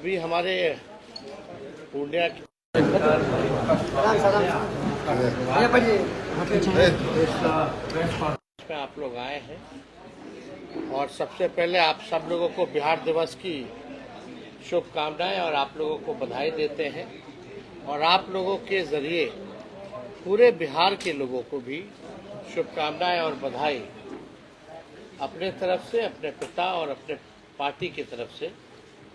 अभी हमारे पूर्णिया में आप लोग आए हैं और सबसे पहले आप सब लोगों को बिहार दिवस की शुभकामनाएं और आप लोगों को बधाई देते हैं और आप लोगों के जरिए पूरे बिहार के लोगों को भी शुभकामनाएं और बधाई अपने तरफ से, अपने पिता और अपने पार्टी की तरफ से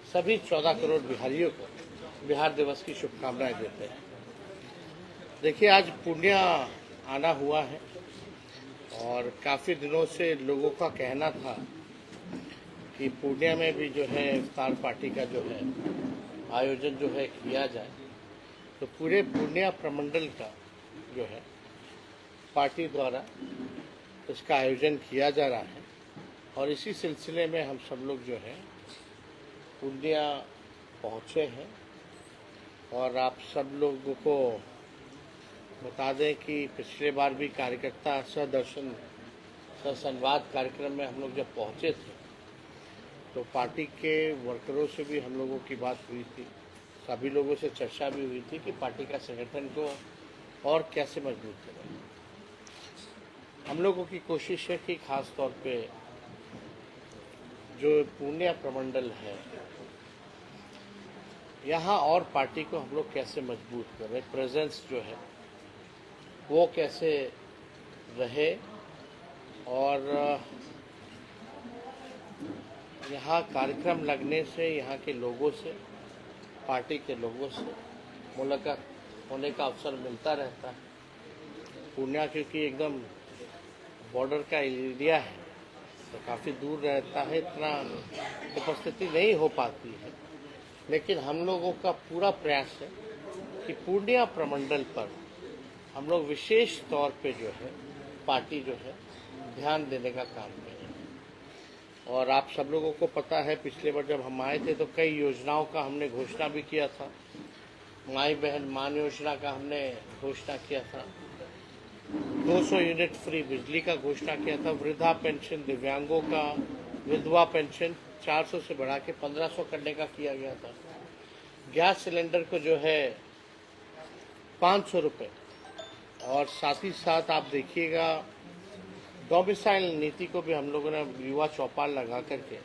सभी 14 करोड़ बिहारियों को बिहार दिवस की शुभकामनाएं देते हैं। देखिए, आज पूर्णिया आना हुआ है और काफ़ी दिनों से लोगों का कहना था कि पूर्णिया में भी जो है इफ्तार पार्टी का जो है आयोजन जो है किया जाए, तो पूरे पूर्णिया प्रमंडल का जो है पार्टी द्वारा इसका आयोजन किया जा रहा है और इसी सिलसिले में हम सब लोग जो है पूर्णिया पहुँचे हैं। और आप सब लोगों को बता दें कि पिछले बार भी कार्यकर्ता सदर्शन ससंवाद कार्यक्रम में हम लोग जब पहुँचे थे तो पार्टी के वर्करों से भी हम लोगों की बात हुई थी, सभी लोगों से चर्चा भी हुई थी कि पार्टी का संगठन को और कैसे मजबूत करें। हम लोगों की कोशिश है कि खास तौर पे जो पूर्णिया प्रमंडल है यहाँ और पार्टी को हम लोग कैसे मजबूत करें, प्रेजेंस जो है वो कैसे रहे और यहाँ कार्यक्रम लगने से यहाँ के लोगों से, पार्टी के लोगों से मुलाकात होने का अवसर मिलता रहता है। पूर्णिया क्योंकि एकदम बॉर्डर का एरिया है तो काफ़ी दूर रहता है, इतना उपस्थिति नहीं हो पाती है, लेकिन हम लोगों का पूरा प्रयास है कि पूर्णिया प्रमंडल पर हम लोग विशेष तौर पे जो है पार्टी जो है ध्यान देने का काम करें। और आप सब लोगों को पता है पिछले बार जब हम आए थे तो कई योजनाओं का हमने घोषणा भी किया था। माई बहन मान योजना का हमने घोषणा किया था, 200 यूनिट फ्री बिजली का घोषणा किया था, वृद्धा पेंशन, दिव्यांगों का विधवा पेंशन 400 से बढ़ा के 1500 करने का किया गया था। गैस सिलेंडर को जो है 500 रुपये और साथ ही साथ आप देखिएगा डोमिसाइल नीति को भी हम लोगों ने युवा चौपाल लगा करके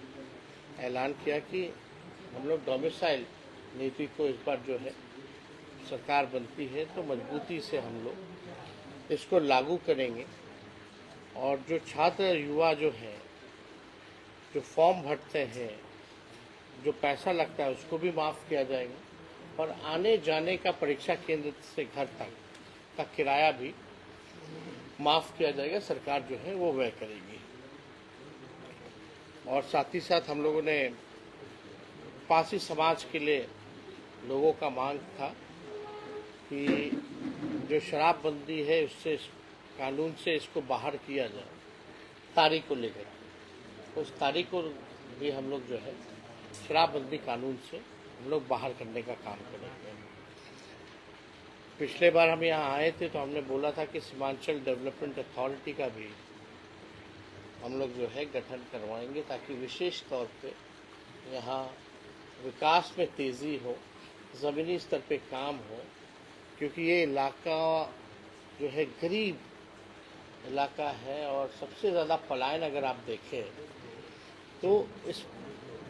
ऐलान किया कि हम लोग डोमिसाइल नीति को इस बार जो है सरकार बनती है तो मजबूती से हम लोग इसको लागू करेंगे। और जो छात्र युवा जो है जो फॉर्म भरते हैं, जो पैसा लगता है उसको भी माफ़ किया जाएगा और आने जाने का परीक्षा केंद्र से घर तक का किराया भी माफ़ किया जाएगा, सरकार जो है वो व्यय करेगी। और साथ ही साथ हम लोगों ने पासी समाज के लिए लोगों का मांग था कि जो शराबबंदी है उससे कानून से इसको बाहर किया जाए, तारीख को लेकर उस तारीख को भी हम लोग जो है शराबबंदी कानून से हम लोग बाहर करने का काम करेंगे। पिछले बार हम यहाँ आए थे तो हमने बोला था कि सीमांचल डेवलपमेंट अथॉरिटी का भी हम लोग जो है गठन करवाएंगे ताकि विशेष तौर पे यहाँ विकास में तेज़ी हो, ज़मीनी स्तर पे काम हो, क्योंकि ये इलाका जो है गरीब इलाका है और सबसे ज़्यादा पलायन अगर आप देखें तो इस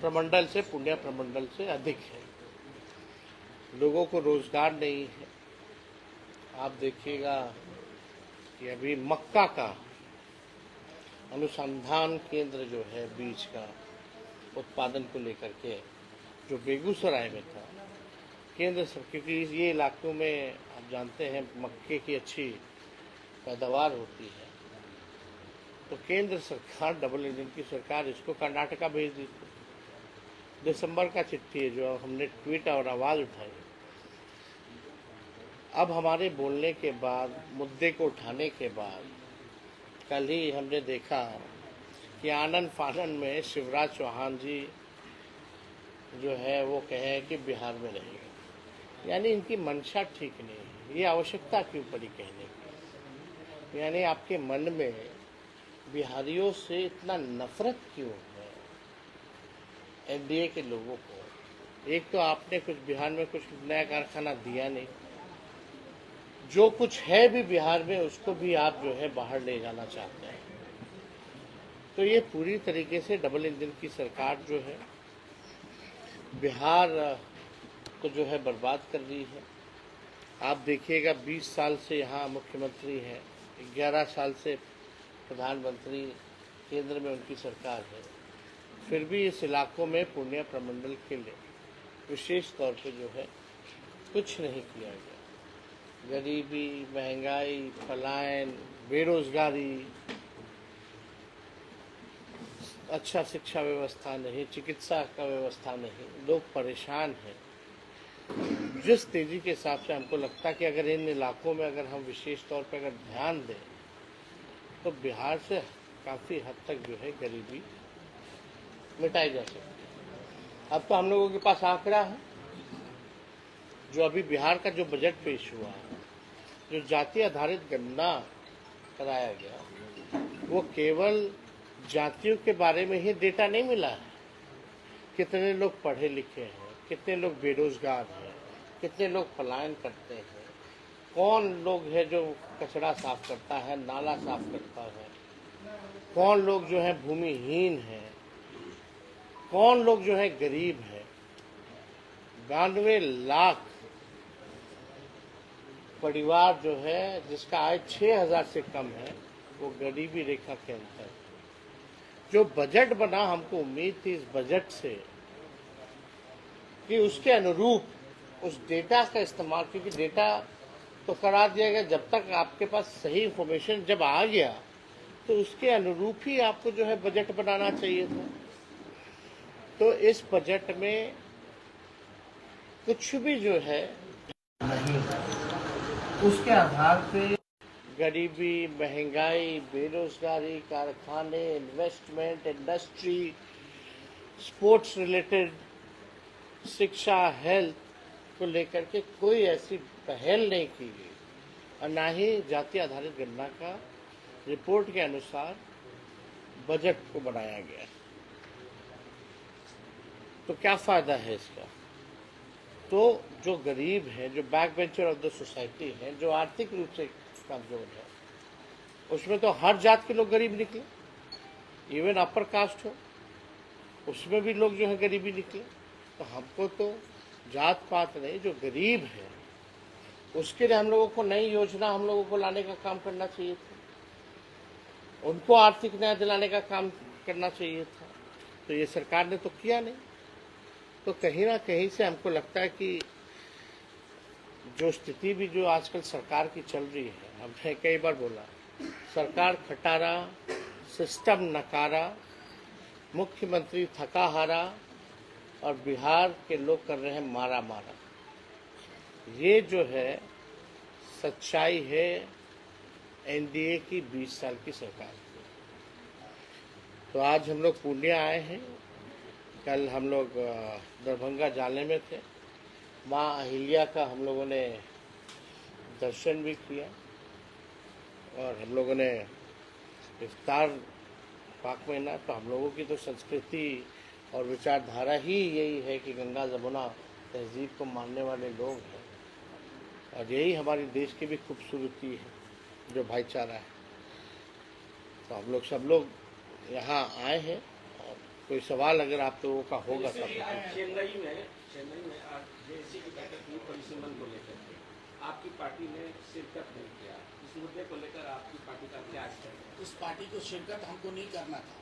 प्रमंडल से, पूर्णिया प्रमंडल से अधिक है। लोगों को रोज़गार नहीं है। आप देखिएगा कि अभी मक्का का अनुसंधान केंद्र जो है बीज का उत्पादन को लेकर के जो बेगूसराय में था, केंद्र सरकार, क्योंकि ये इलाकों में आप जानते हैं मक्के की अच्छी पैदावार होती है, तो केंद्र सरकार, डबल इंजन की सरकार इसको कर्नाटका भेज दी थी। दिसंबर का चिट्ठी है जो हमने ट्वीट और आवाज़ उठाई। अब हमारे बोलने के बाद, मुद्दे को उठाने के बाद, कल ही हमने देखा कि आनन फानन में शिवराज चौहान जी जो है वो कहे कि बिहार में रहेंगे, यानी इनकी मंशा ठीक नहीं है। ये आवश्यकता क्यों पड़ी कहने की? यानी आपके मन में बिहारियों से इतना नफरत क्यों है? एनडीए के लोगों को एक तो आपने कुछ बिहार में कुछ नया कारखाना दिया नहीं, जो कुछ है भी बिहार में उसको भी आप जो है बाहर ले जाना चाहते हैं। तो ये पूरी तरीके से डबल इंजन की सरकार जो है बिहार को जो है बर्बाद कर रही है। आप देखिएगा 20 साल से यहाँ मुख्यमंत्री हैं, 11 साल से प्रधानमंत्री, केंद्र में उनकी सरकार है, फिर भी इस इलाकों में पूर्णिया प्रमंडल के लिए विशेष तौर पे जो है कुछ नहीं किया गया। गरीबी, महंगाई, पलायन, बेरोजगारी, अच्छा शिक्षा व्यवस्था नहीं, चिकित्सा का व्यवस्था नहीं, लोग परेशान हैं। जिस तेजी के हिसाब से हमको लगता है कि अगर इन इलाकों में अगर हम विशेष तौर पर अगर ध्यान दें तो बिहार से काफ़ी हद तक जो है गरीबी मिटाई जा सकती है। अब तो हम लोगों के पास आंकड़ा है, जो अभी बिहार का जो बजट पेश हुआ है, जो जाति आधारित गणना कराया गया, वो केवल जातियों के बारे में ही डेटा नहीं मिला है। कितने लोग पढ़े लिखे हैं, कितने लोग बेरोजगार हैं, कितने लोग पलायन करते हैं, कौन लोग है जो कचरा साफ करता है, नाला साफ करता है, कौन लोग जो है भूमिहीन है, कौन लोग जो है गरीब है। 92 लाख परिवार जो है जिसका आय 6,000 से कम है, वो गरीबी रेखा के अंदर। जो बजट बना, हमको उम्मीद थी इस बजट से कि उसके अनुरूप उस डेटा का इस्तेमाल, क्योंकि डेटा तो करा दिया गया, जब तक आपके पास सही इंफॉर्मेशन जब आ गया तो उसके अनुरूप ही आपको जो है बजट बनाना चाहिए था। तो इस बजट में कुछ भी जो है नहीं, उसके आधार पे गरीबी, महंगाई, बेरोजगारी, कारखाने, इन्वेस्टमेंट, इंडस्ट्री, स्पोर्ट्स रिलेटेड, शिक्षा, हेल्थ को लेकर के कोई ऐसी पहल नहीं की गई, और ना ही जाति आधारित गणना का रिपोर्ट के अनुसार बजट को बनाया गया। तो क्या फायदा है इसका? तो जो गरीब है, जो back bencher of the society है, जो आर्थिक रूप से कमजोर है, उसमें तो हर जात के लोग गरीब निकले, इवन अपर कास्ट हो उसमें भी लोग जो है गरीबी निकले। तो हमको तो जात पात नहीं, जो गरीब है उसके लिए हम लोगों को नई योजना हम लोगों को लाने का काम करना चाहिए था, उनको आर्थिक न्याय दिलाने का काम करना चाहिए था। तो ये सरकार ने तो किया नहीं। तो कहीं ना कहीं से हमको लगता है कि जो स्थिति भी जो आजकल सरकार की चल रही है, हमने कई बार बोला, सरकार खटारा, सिस्टम नकारा, मुख्यमंत्री थका हारा और बिहार के लोग कर रहे हैं मारा मारा। ये जो है सच्चाई है एनडीए की 20 साल की सरकार की। तो आज हम लोग पूर्णिया आए हैं, कल हम लोग दरभंगा जाने में थे, माँ अहिल्या का हम लोगों ने दर्शन भी किया और हम लोगों ने इफ्तार पाक महीना। तो हम लोगों की तो संस्कृति और विचारधारा ही यही है कि गंगा जमुना तहजीब को मानने वाले लोग हैं, और यही हमारे देश की भी खूबसूरती है, जो भाईचारा है। तो हम लोग सब लोग यहाँ आए हैं, और कोई सवाल अगर आप लोगों का होगा तो चेन्नई में आज जेएसी की बैठक हुई परिसीमन को लेकर के, आपकी पार्टी ने शिरकत नहीं किया। इस मुद्दे को लेकर आपकी पार्टी का क्या है? उस पार्टी को शिरकत हमको नहीं करना था,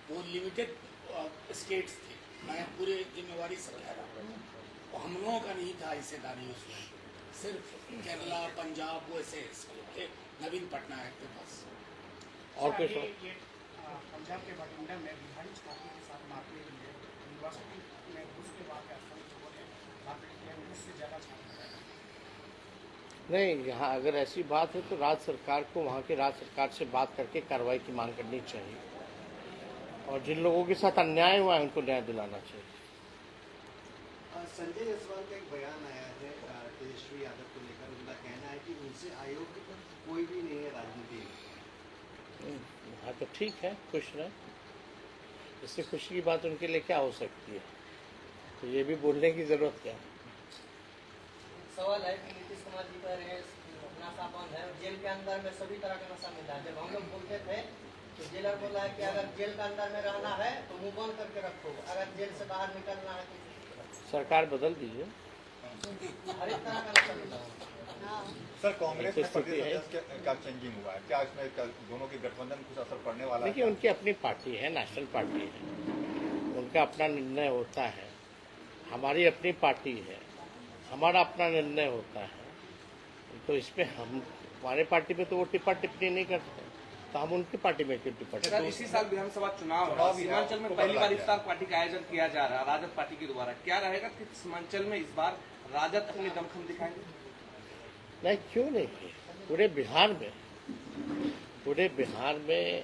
वो लिमिटेड स्टेट्स थे, मैं पूरे जिम्मेवारी से कह रहा हूँ, और हम लोगों का नहीं था हिस्सेदारी उसमें, सिर्फ केरला, पंजाब वैसे थे, नवीन पटनायक के पास। और कुछ पंजाब के बठिंडा में बिहारी छात्रों के साथ मारपीट हुई है, यूनिवर्सिटी में घुस के बाद से ज़्यादा छात्र। नहीं, यहाँ अगर ऐसी बात है तो राज्य सरकार को वहाँ के राज्य सरकार से बात करके कार्रवाई की मांग करनी चाहिए, और जिन लोगों के साथ अन्याय हुआ है उनको न्याय दिलाना चाहिए। संजय जायसवाल का एक बयान आया है तेजस्वी यादव को लेकर, उनका कहना है कि उनसे आयोग कोई भी नहीं है राजनीति में। हाँ तो ठीक है, खुश रहे, इससे खुशी की बात उनके लिए क्या हो सकती है। तो ये भी बोलने की जरूरत क्या है? सवाल है कि नीतीश कुमार जी पर नशा बंद है, जेल के अंदर में सभी तरह का नशा मिलता है। जब हम लोग बोलते थे तो जेलर बोला है कि अगर जेल के अंदर में रहना है तो मुंह बंद करके रखो, अगर जेल से बाहर निकलना है तो सरकार बदल दीजिए। हर एक तरह का नशा मिलता है। सर, कांग्रेस ऐसी में स्थिति प्रदेश है। अध्यक्ष क्या चेंजिंग हुआ है? क्या इसमें दोनों के गठबंधन कुछ असर पड़ने वाला है? देखिए, उनकी अपनी पार्टी है, नेशनल पार्टी है, उनका अपना निर्णय होता है। हमारी अपनी पार्टी है, हमारा अपना निर्णय होता है। तो इसमें हमारे पार्टी में तो वो टिप्पा टिप्पणी नहीं करते, तो हम उनकी पार्टी में क्यों टिप्पा सर, टिप्पणी? इसी साल विधानसभा चुनाव है, चुनाव भी है, सीमांचल में आपको पहली बदला बार गया। इफ्तार पार्टी का आयोजन किया जा रहा है राजद पार्टी के द्वारा। क्या रहेगा कि सीमांचल में इस बार राजद अपनी दमखम दिखाएंगे? नहीं, क्यों नहीं? पूरे बिहार में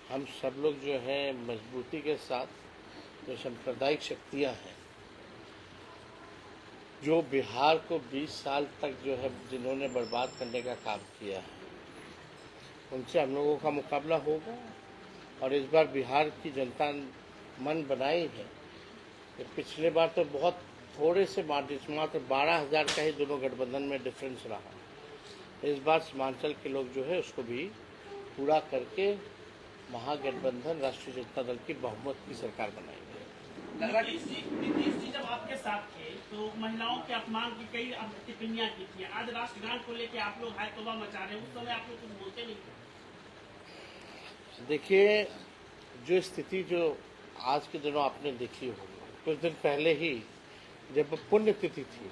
हम सब लोग जो है मजबूती के साथ, जो सांप्रदायिक शक्तियां हैं, जो बिहार को 20 साल तक जो है जिन्होंने बर्बाद करने का काम किया है, उनसे हम लोगों का मुकाबला होगा। और इस बार बिहार की जनता मन बनाई है कि पिछले बार तो बहुत थोड़े से मार्जिन, मात्र 12,000 का ही दोनों गठबंधन में डिफरेंस रहा। इस बार सीमांचल के लोग जो है उसको भी पूरा करके महागठबंधन राष्ट्रीय जनता दल की बहुमत की सरकार बनाएंगे। लग रहा है नीतीश जी जब आपके साथ थे तो महिलाओं के अपमान की कई टिप्पणियां की थी। आज राष्ट्रगान को लेकर आप लोग हाय तौबा मचा रहे हैं, उस समय आप लोग कुछ बोलते नहीं थे। देखिए, जो स्थिति जो आज के दिनों आपने देखी होगी, कुछ दिन पहले ही जब पुण्यतिथि थी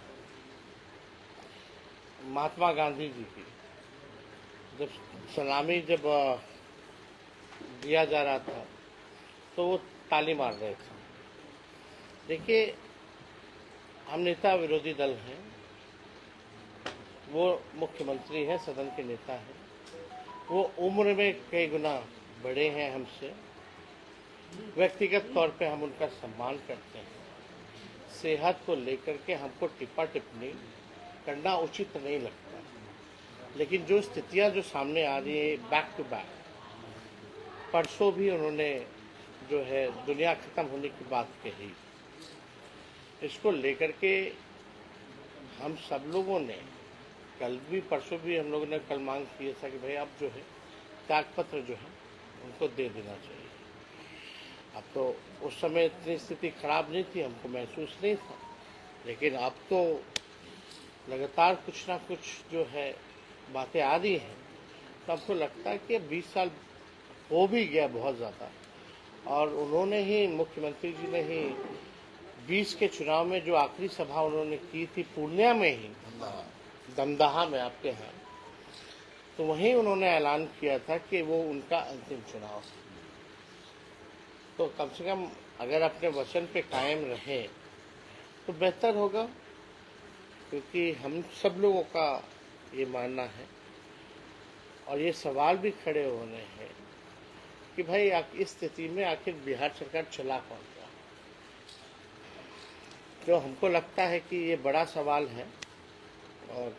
महात्मा गांधी जी की, जब सलामी दिया जा रहा था तो वो ताली मार रहे थे। देखिए, हम नेता विरोधी दल हैं, वो मुख्यमंत्री हैं, सदन के नेता हैं, वो उम्र में कई गुना बड़े हैं हमसे। व्यक्तिगत तौर पे हम उनका सम्मान करते हैं। सेहत को लेकर के हमको टिप्पा टिप्पणी करना उचित नहीं लगता, लेकिन जो स्थितियां जो सामने आ रही है बैक टू बैक, परसों भी उन्होंने जो है दुनिया खत्म होने की बात कही, इसको लेकर के हम सब लोगों ने कल भी परसों भी हम लोगों ने कल मांग किया था कि भाई अब जो है त्यागपत्र जो है उनको दे देना चाहिए। अब तो उस समय इतनी स्थिति खराब नहीं थी, हमको महसूस नहीं था, लेकिन अब तो लगातार कुछ ना कुछ जो है बातें आ रही हैं, तो हमको लगता है कि 20 साल हो भी गया बहुत ज़्यादा। और उन्होंने ही, मुख्यमंत्री जी ने ही 20 के चुनाव में जो आखिरी सभा उन्होंने की थी पूर्णिया में ही, दमदहा में आपके यहाँ, तो वहीं उन्होंने ऐलान किया था कि वो उनका अंतिम चुनाव है। तो कम से कम अगर अपने वचन पे कायम रहे तो बेहतर होगा, क्योंकि हम सब लोगों का ये मानना है और ये सवाल भी खड़े होने हैं कि भाई इस स्थिति में आखिर बिहार सरकार चला कौन रहा। जो हमको लगता है कि ये बड़ा सवाल है और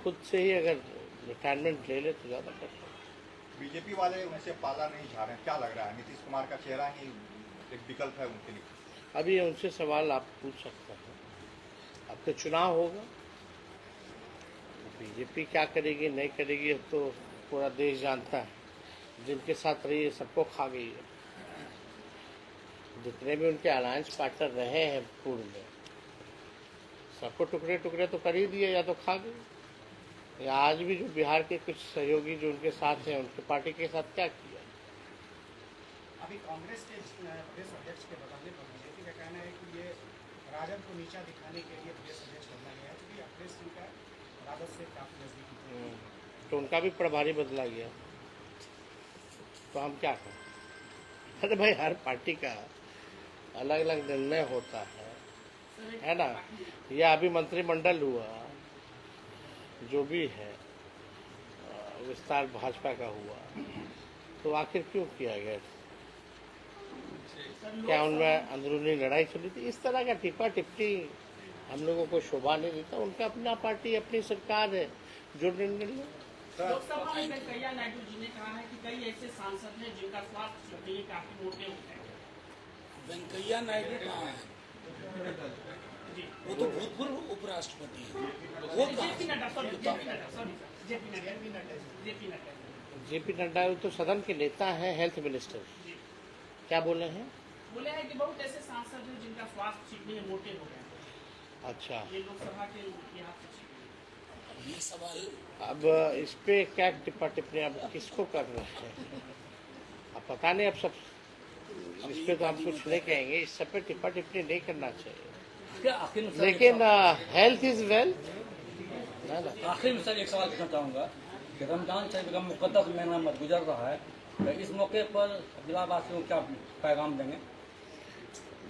खुद से ही अगर रिटायरमेंट ले ले तो ज़्यादा बेहतर। बीजेपी वाले उनसे पाला नहीं झा रहे हैं, क्या लग रहा है? नीतीश कुमार का चेहरा ही एक विकल्प है उनके लिए? अभी उनसे सवाल आप पूछ सकते हैं, अब तो चुनाव होगा, बीजेपी क्या करेगी नहीं करेगी अब तो पूरा देश जानता है। जिनके साथ रही है सबको खा गई है। जितने भी उनके अलायंस पार्टनर रहे हैं पूर्व में, सबको टुकड़े टुकड़े तो कर ही दिए, या तो खा गए, या आज भी जो बिहार के कुछ सहयोगी जो उनके साथ हैं उनके पार्टी के साथ क्या किया। अभी कांग्रेस के प्रदेश अध्यक्ष के बदलने पर बीजेपी का कहना है कि ये राजद को नीचा दिखाने के लिए प्रदेश अध्यक्ष बनना गया है, क्योंकि अखिलेश सिंह का राजद से काफी नजदीकी थे। तो उनका भी प्रभारी बदला गया, तो हम क्या करें? अरे भाई, हर पार्टी का अलग अलग निर्णय होता है ना। यह अभी मंत्रिमंडल हुआ, जो भी है विस्तार भाजपा का हुआ, तो आखिर क्यों किया गया? क्या उनमें अंदरूनी लड़ाई चली थी? इस तरह का टिप्पा टिप्पणी हम लोगों को शोभा नहीं देता। उनका अपना पार्टी, अपनी सरकार है, जो निर्णय ले। लोकसभा में वेंकैया नायडू जी ने कहा है कि कई ऐसे सांसद हैं जिनका स्वास्थ्य काफी मोटे होते हैं, वेंकैया नायडू कहाँ है? वो तो भूतपूर्व उपराष्ट्रपति है। वो जेपी नड्डा तो सदन के नेता हैं, हेल्थ मिनिस्टर। क्या बोले हैं? बोले हैं कि बहुत ऐसे सांसद हैं जिनका स्वास्थ्य ठीक नहीं है, मोटे हो गए हैं। अच्छा, ये लोकसभा के यहाँ से ये सवाल अब इस पे क्या टिप्पणी अब किसको कर रहे हैं? अब पता नहीं, अब सब इस पे तो हम कुछ नहीं कहेंगे, इस सब पे टिप्पणी नहीं करना चाहिए। लेकिन हेल्थ इज वेल्थ। आखिर में सर एक सवाल पूछना चाहूँगा कि रमजान शरीफ का मुकद्दस महीना गुजर रहा है, तो इस मौके पर जिलावासियों को क्या पैगाम देंगे?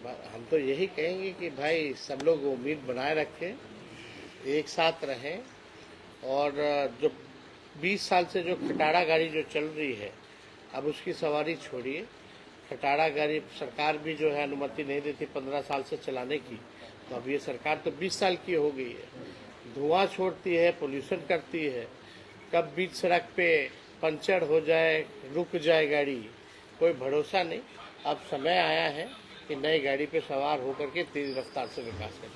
हम तो यही कहेंगे कि भाई सब लोग उम्मीद बनाए रखें, एक साथ रहें, और जो 20 साल से जो खटारा गाड़ी जो चल रही है, अब उसकी सवारी छोड़िए। खटारा गाड़ी सरकार भी जो है अनुमति नहीं देती 15 साल से चलाने की, तो अब ये सरकार तो 20 साल की हो गई है। धुआं छोड़ती है, पोल्यूशन करती है, कब बीच सड़क पे पंचर हो जाए, रुक जाए गाड़ी, कोई भरोसा नहीं। अब समय आया है कि नई गाड़ी पे सवार होकर के तेज रफ्तार से विकास करें।